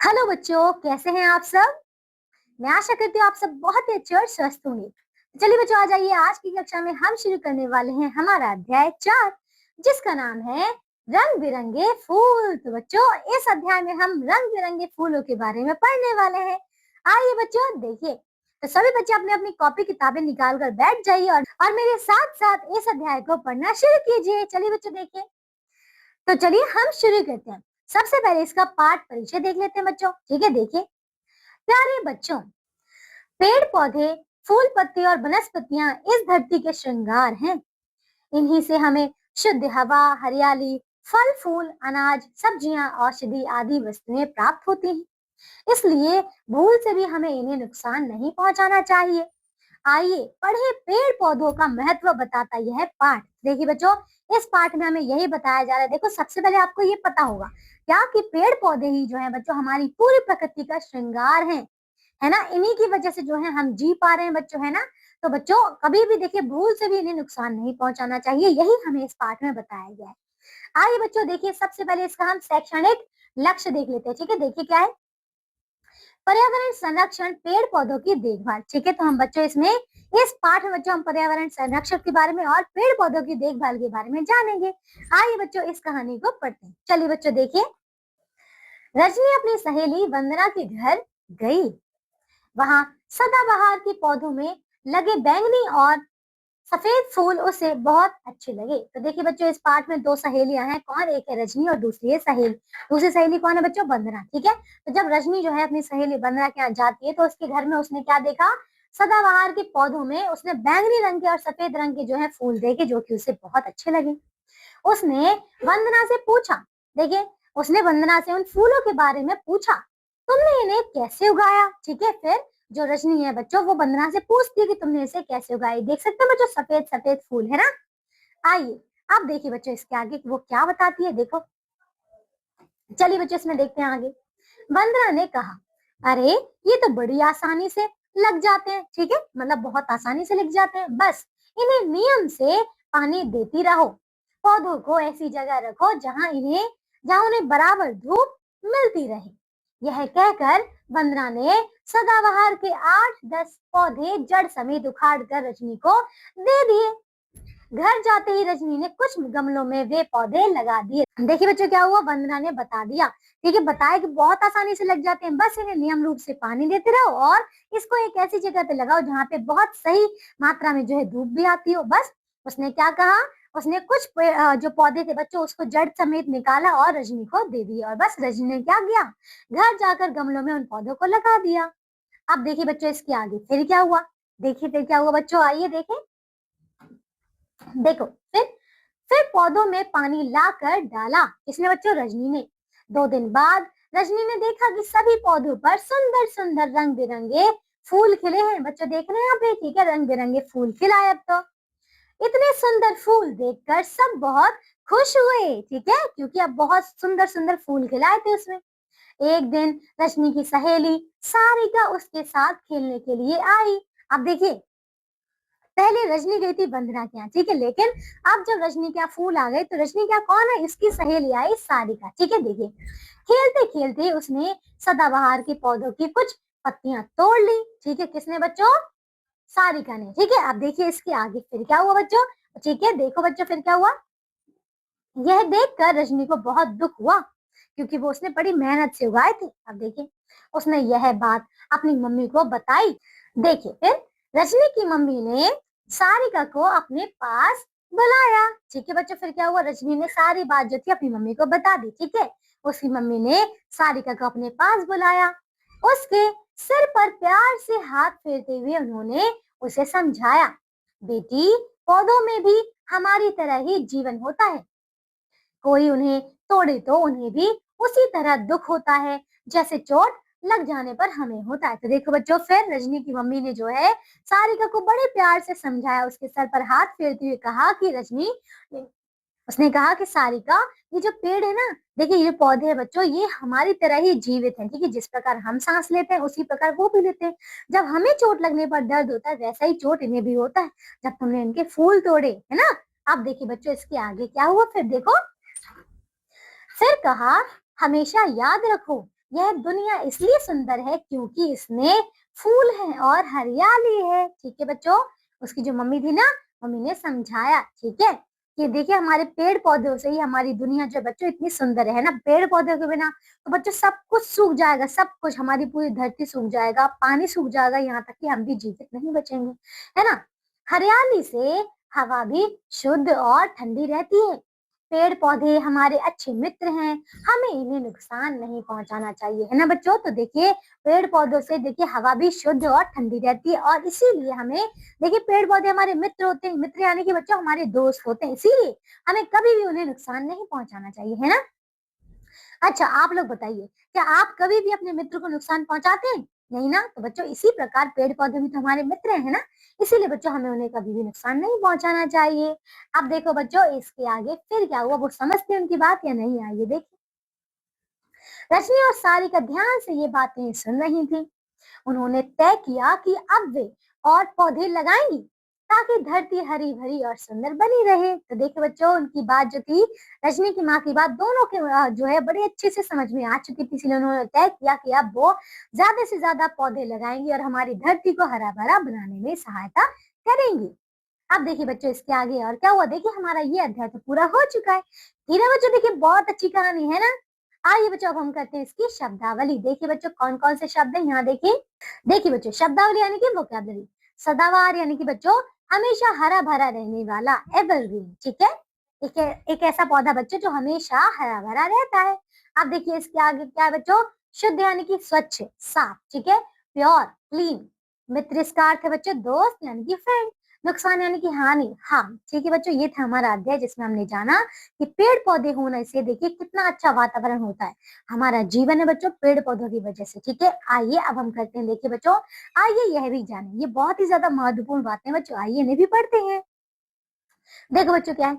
Hello बच्चों, कैसे हैं आप सब। मैं आशा करती हूँ आप सब बहुत ही अच्छे और स्वस्थ होंगे। चलिए बच्चों, आ जाइए। आज की कक्षा में हम शुरू करने वाले हैं हमारा अध्याय 4, जिसका नाम है रंग बिरंगे फूल। तो बच्चों, इस अध्याय में हम रंग बिरंगे फूलों के बारे में पढ़ने वाले हैं। आइए बच्चों, देखिए। तो सभी बच्चे अपने अपनी कॉपी किताबें निकाल कर बैठ जाइए और मेरे साथ साथ इस अध्याय को पढ़ना शुरू कीजिए। चलिए बच्चों, देखिए। तो चलिए हम शुरू करते हैं। सबसे पहले इसका पाठ परिचय देख लेते हैं बच्चों। ठीक है, देखिए। प्यारे बच्चों, पेड़ पौधे, फूल पत्ते और वनस्पतियां इस धरती के श्रृंगार हैं। इन्हीं से हमें शुद्ध हवा, हरियाली, फल फूल, अनाज, सब्जियां, औषधि आदि वस्तुएं प्राप्त होती हैं। इसलिए भूल से भी हमें इन्हें नुकसान नहीं पहुंचाना चाहिए। आइए पढ़े पेड़ पौधों का महत्व बताता यह पाठ। देखिए बच्चों, इस पाठ में हमें यही बताया जा रहा है। देखो, सबसे पहले आपको ये पता होगा क्या कि पेड़ पौधे ही जो है बच्चों हमारी पूरी प्रकृति का श्रृंगार है ना। इन्हीं की वजह से जो है हम जी पा रहे हैं बच्चों, है ना। तो बच्चों, कभी भी देखिए भूल से भी इन्हें नुकसान नहीं पहुंचाना चाहिए, यही हमें इस पाठ में बताया गया है। आइए बच्चों, देखिए। सबसे पहले इसका हम शैक्षणिक लक्ष्य देख लेते हैं। ठीक है, देखिए क्या है। पर्यावरण संरक्षण, पेड़ पौधों की देखभाल। ठीक है, तो हम बच्चों इसमें इस पाठ में बच्चों हम पर्यावरण संरक्षण के बारे में और पेड़ पौधों की देखभाल के बारे में जानेंगे। आइए बच्चों, इस कहानी को पढ़ते हैं। चलिए बच्चों, देखिए। रजनी अपनी सहेली वंदना के घर गई। वहां सदाबहार के पौधों में लगे बैंगनी और सफेद फूल उसे बहुत अच्छे लगे। तो देखिए बच्चों, इस पाठ में दो सहेलियां हैं। कौन? एक है रजनी और दूसरी है सहेली। दूसरी सहेली कौन है बच्चों? वंदना। ठीक है, तो जब रजनी जो है अपनी सहेली वंदना के यहाँ जाती है तो उसके घर में उसने क्या देखा? सदाबहार के पौधों में उसने बैंगनी रंग के और सफेद रंग के जो है फूल देखे, जो कि उसे बहुत अच्छे लगे। उसने वंदना से पूछा। देखिए, उसने वंदना से उन फूलों के बारे में पूछा, तुमने इन्हें कैसे उगाया? ठीक है, फिर जो रजनी है बच्चों वो वंदना से पूछती है कि तुमने इसे कैसे उगाई। देख सकते हो बच्चों, सफेद सफेद फूल, है ना। आइए अब देखिए बच्चों इसके आगे वो क्या बताती है, देखो। चलिए बच्चों, इसमें देखते हैं आगे। वंदना ने कहा, अरे ये तो बड़ी आसानी से लग जाते हैं। ठीक है, मतलब बहुत आसानी से लग जाते हैं। बस इन्हें नियम से पानी देती रहो। पौधों को ऐसी जगह रखो जहां उन्हें बराबर धूप मिलती रहे। यह कहकर वंदना ने सदाबहार के 8-10 पौधे जड़ समेत उखाड़ कर रजनी को दे दिए। घर जाते ही रजनी ने कुछ गमलों में वे पौधे लगा दिए। देखिए बच्चों, क्या हुआ? वंदना ने बता दिया। ठीक है, बताया कि बहुत आसानी से लग जाते हैं। बस इन्हें नियम रूप से पानी देते रहो और इसको एक ऐसी जगह पे लगाओ जहाँ पे बहुत सही मात्रा में जो है धूप भी आती हो। बस उसने क्या कहा? उसने कुछ जो पौधे थे बच्चों उसको जड़ समेत निकाला और रजनी को दे दिया। और बस रजनी ने क्या किया? घर जाकर गमलों में उन पौधों को लगा दिया। अब देखिए बच्चों इसके आगे फिर क्या हुआ। देखिए फिर क्या हुआ बच्चों, आइए देखें। देखो, फिर पौधों में पानी लाकर डाला। किसने बच्चों? रजनी ने। 2 दिन बाद रजनी ने देखा कि सभी पौधों पर सुंदर सुंदर रंग बिरंगे फूल खिले हैं। बच्चों देख रहे हैं यहाँ पे? ठीक है, रंग बिरंगे फूल खिलाए। अब तो इतने सुंदर फूल देखकर सब बहुत खुश हुए। ठीक है, क्योंकि अब बहुत सुंदर सुंदर फूल खिलाए थे उसमें। एक दिन रजनी की सहेली सारिका उसके साथ खेलने के लिए आई। अब देखिए, पहले रजनी गई थी वंदना के यहाँ। ठीक है, लेकिन अब जब रजनी के यहाँ फूल आ गए तो रजनी क्या कौन है? इसकी सहेली आई सारिका। ठीक है, देखिए। खेलते खेलते उसने सदाबहार के पौधों की कुछ पत्तियां तोड़ ली। ठीक है, किसने बच्चों? सारिका ने। ठीक है, अब देखिए इसके आगे फिर क्या हुआ बच्चों। ठीक है, देखो बच्चों फिर क्या हुआ। यह देखकर रजनी को बहुत दुख हुआ, क्योंकि वो उसने बड़ी मेहनत से उगाए थे। अब देखिए, उसने यह बात अपनी मम्मी को बताई। देखिए, फिर रजनी की मम्मी ने सारिका को अपने पास बुलाया। ठीक है बच्चों, फिर क्या हुआ? रजनी ने सारी बात जो थी अपनी मम्मी को बता दी। ठीक है, उसकी मम्मी ने सारिका को अपने पास बुलाया। उसके सिर पर प्यार से हाथ फेरते हुए उन्होंने उसे समझाया, बेटी, पौधों में भी हमारी तरह ही जीवन होता है। कोई उन्हें तोड़े तो उन्हें भी उसी तरह दुख होता है जैसे चोट लग जाने पर हमें होता है। तो देखो बच्चों, फिर रजनी की मम्मी ने जो है सारिका को बड़े प्यार से समझाया। उसके सर पर हाथ फेरते हुए कहा कि रजनी, उसने कहा कि सारिका, ये जो पेड़ है ना, देखिए ये पौधे हैं बच्चों, ये हमारी तरह ही जीवित हैं। ठीक है, जिस प्रकार हम सांस लेते हैं उसी प्रकार वो भी लेते हैं। जब हमें चोट लगने पर दर्द होता है वैसा ही चोट इन्हें भी होता है जब तुमने इनके फूल तोड़े, है ना। अब देखिए बच्चों इसके आगे क्या हुआ। फिर देखो, फिर कहा, हमेशा याद रखो, यह दुनिया इसलिए सुंदर है क्योंकि इसमें फूल हैं और हरियाली है। ठीक है बच्चों, उसकी जो मम्मी थी ना, मम्मी ने समझाया। ठीक है, कि देखिए हमारे पेड़ पौधों से ही हमारी दुनिया जो है बच्चों इतनी सुंदर है ना। पेड़ पौधों के बिना तो बच्चों सब कुछ सूख जाएगा, सब कुछ, हमारी पूरी धरती सूख जाएगा, पानी सूख जाएगा, यहाँ तक कि हम भी जीवित नहीं बचेंगे, है ना। हरियाली से हवा भी शुद्ध और ठंडी रहती है। पेड़ पौधे हमारे अच्छे मित्र हैं, हमें इन्हें नुकसान नहीं पहुंचाना चाहिए, है ना बच्चों। तो देखिए पेड़ पौधों से देखिए हवा भी शुद्ध और ठंडी रहती है, और इसीलिए हमें देखिए पेड़ पौधे हमारे मित्र होते हैं, मित्र यानी कि बच्चों हमारे दोस्त होते हैं, इसीलिए हमें कभी भी उन्हें नुकसान नहीं पहुंचाना चाहिए, है ना। अच्छा आप लोग बताइए, क्या आप कभी भी अपने मित्र को नुकसान पहुंचाते हैं? नहीं ना। तो बच्चों इसी प्रकार पेड़ पौधे भी तो हमारे मित्र हैं, है ना। इसीलिए बच्चों हमें उन्हें कभी भी नुकसान नहीं पहुंचाना चाहिए। अब देखो बच्चों इसके आगे फिर क्या हुआ, वो समझते हैं उनकी बात या नहीं, आइए देखिए। रजनी और सारिका ध्यान से ये बातें सुन रही थी। उन्होंने तय किया कि अब वे और पौधे लगाएंगी ताकि धरती हरी भरी और सुंदर बनी रहे। तो देखो बच्चों उनकी बात जो थी, रजनी की माँ की बात, दोनों के जो है बड़े अच्छे से समझ में आ चुकी थी, इसलिए उन्होंने तय किया कि अब वो ज्यादा से ज्यादा पौधे लगाएंगी और हमारी धरती को हरा भरा बनाने में सहायता करेंगी। अब देखिए बच्चों इसके आगे और क्या हुआ, देखिए हमारा ये अध्याय तो पूरा हो चुका है। धीरे बच्चों देखिए बहुत अच्छी कहानी है ना। आइए बच्चों अब हम करते हैं इसकी शब्दावली। देखिए बच्चों कौन कौन से शब्द हैं यहाँ देखिए। देखिए बच्चों शब्दावली यानी कि वोकैबुलरी। सदाबहार यानी कि बच्चों हमेशा हरा भरा रहने वाला, एवरग्रीन। ठीक है, एक ऐसा पौधा बच्चों जो हमेशा हरा भरा रहता है। अब देखिए इसके आगे क्या है बच्चों, शुद्ध यानी कि स्वच्छ, साफ। ठीक है, प्योर, क्लीन। मित्र इसका अर्थ है बच्चों दोस्त यानी कि फ्रेंड। नुकसान यानी कि हानि, हार्म। ठीक है बच्चों ये था हमारा अध्याय जिसमें हमने जाना कि पेड़ पौधे होने से देखिए कितना अच्छा वातावरण होता है, हमारा जीवन है बच्चों पेड़ पौधों की वजह से। ठीक है, आइए अब हम करते हैं, देखिए बच्चों आइए यह भी जाने, ये बहुत ही ज्यादा महत्वपूर्ण बातें बच्चों, आइए इन्हें भी पढ़ते हैं। देखो बच्चों क्या है,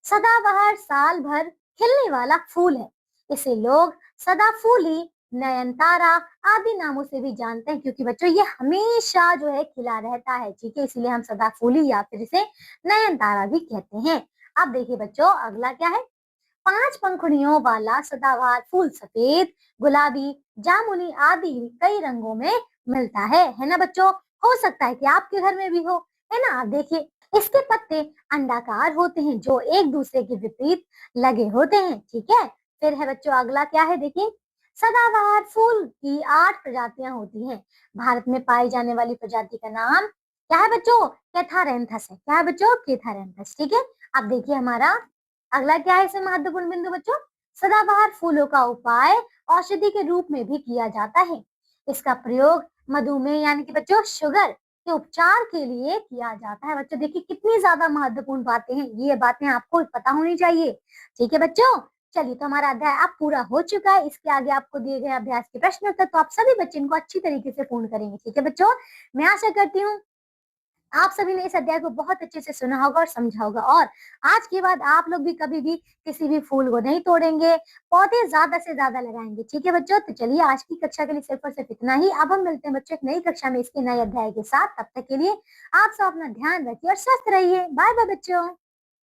सदाबहार साल भर खिलने वाला फूल है। इसे लोग सदाफूली, नयनतारा आदि नामों से भी जानते हैं, क्योंकि बच्चों ये हमेशा जो है खिला रहता है। ठीक है, इसीलिए हम सदाफूली या फिर इसे नयनतारा भी कहते हैं। अब देखिए बच्चों अगला क्या है, 5 पंखुड़ियों वाला सदाबहार फूल सफेद, गुलाबी, जामुनी आदि कई रंगों में मिलता है ना बच्चों। हो सकता है कि आपके घर में भी हो, है ना। आप देखिए इसके पत्ते अंडाकार होते हैं जो एक दूसरे के विपरीत लगे होते हैं। ठीक है, फिर है बच्चों अगला क्या है, देखिए सदाबहार फूल की 8 प्रजातियां होती हैं। भारत में पाई जाने वाली प्रजाति का नाम क्या है बच्चों, कैथारैंथस है। क्या है बच्चों, कैथारैंथस। ठीक है, अब देखिए हमारा अगला क्या है इसमें महत्वपूर्ण बिंदु बच्चों, सदाबहार फूलों का उपाय औषधि के रूप में भी किया जाता है। इसका प्रयोग मधुमेह यानी कि बच्चों शुगर के उपचार के लिए किया जाता है। बच्चों देखिए कितनी ज्यादा महत्वपूर्ण बातें हैं, ये बातें आपको पता होनी चाहिए। ठीक है बच्चों, चलिए तो हमारा अध्याय अब पूरा हो चुका है। इसके आगे आपको दिए गए अभ्यास के प्रश्न उत्तर तो आप सभी बच्चे इनको अच्छी तरीके से पूर्ण करेंगे। ठीक है बच्चों, मैं आशा करती हूँ आप सभी ने इस अध्याय को बहुत अच्छे से सुना होगा और समझा होगा, और आज के बाद आप लोग भी कभी भी किसी भी फूल को नहीं तोड़ेंगे, पौधे ज्यादा से ज्यादा लगाएंगे। ठीक है बच्चों, तो चलिए आज की कक्षा के लिए सिर्फ और सिर्फ इतना ही। अब हम मिलते हैं बच्चों एक नई कक्षा में इसके नए अध्याय के साथ। तब तक के लिए आप सब अपना ध्यान रखिए और स्वस्थ रहिए। बाय बाय बच्चों।